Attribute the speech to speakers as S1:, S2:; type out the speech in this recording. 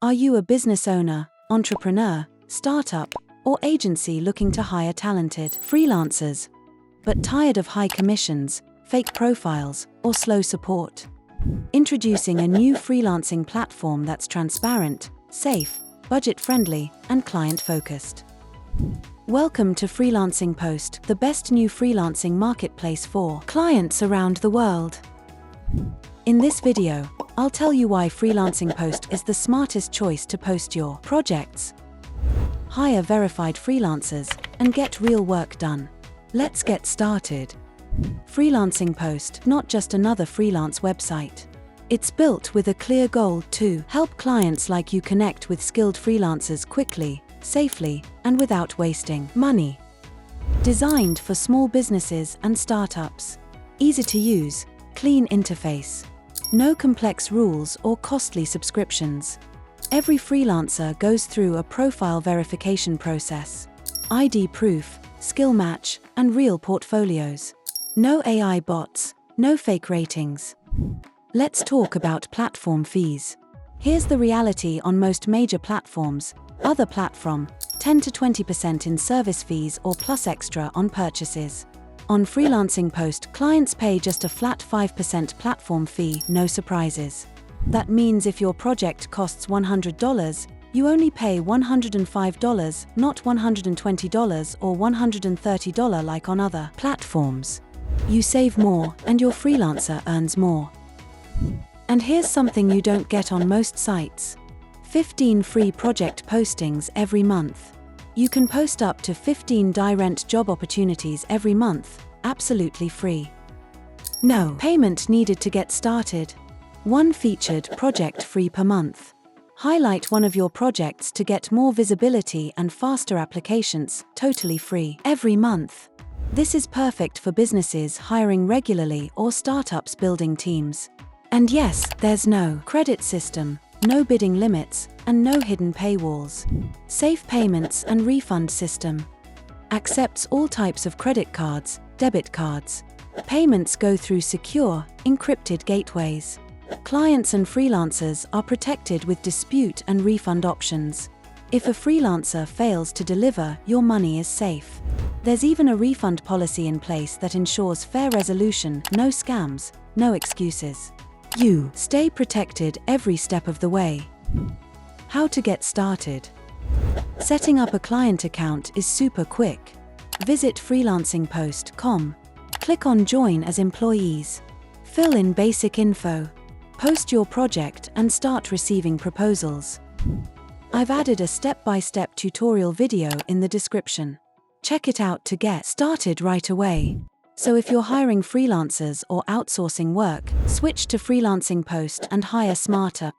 S1: Are you a business owner, entrepreneur, startup, or agency looking to hire talented freelancers, but tired of high commissions, fake profiles, or slow support? Introducing a new freelancing platform that's transparent, safe, budget-friendly, and client-focused. Welcome to Freelancing Post, the best new freelancing marketplace for clients around the world. In this video, I'll tell you why Freelancing Post is the smartest choice to post your projects. Hire verified freelancers and get real work done. Let's get started. Freelancing Post, not just another freelance website. It's built with a clear goal to help clients like you connect with skilled freelancers quickly, safely, and without wasting money. Designed for small businesses and startups. Easy to use, clean interface. No complex rules or costly subscriptions. Every freelancer goes through a profile verification process. ID proof, skill match, and real portfolios. No AI bots, no fake ratings. Let's talk about platform fees. Here's the reality on most major platforms. Other platform, 10 to 20% in service fees or plus extra on purchases. On Freelancing Post, clients pay just a flat 5% platform fee, no surprises. That means if your project costs $100, you only pay $105, not $120 or $130 like on other platforms. You save more, and your freelancer earns more. And here's something you don't get on most sites. 15 free project postings every month. You can post up to 15 direct job opportunities every month, absolutely free. No payment needed to get started. One featured project free per month. Highlight one of your projects to get more visibility and faster applications, totally free every month. This is perfect for businesses hiring regularly or startups building teams. And yes, there's no credit system, no bidding limits, and no hidden paywalls. Safe payments and refund system. Accepts all types of credit cards, debit cards. Payments go through secure, encrypted gateways. Clients and freelancers are protected with dispute and refund options. If a freelancer fails to deliver, your money is safe. There's even a refund policy in place that ensures fair resolution, no scams, no excuses. You stay protected every step of the way. How to get started. Setting up a client account is super quick. Visit freelancingpost.com. Click on Join as Employees. Fill in basic info. Post your project and start receiving proposals. I've added a step-by-step tutorial video in the description. Check it out to get started right away. So if you're hiring freelancers or outsourcing work, switch to Freelancing Post and hire smarter.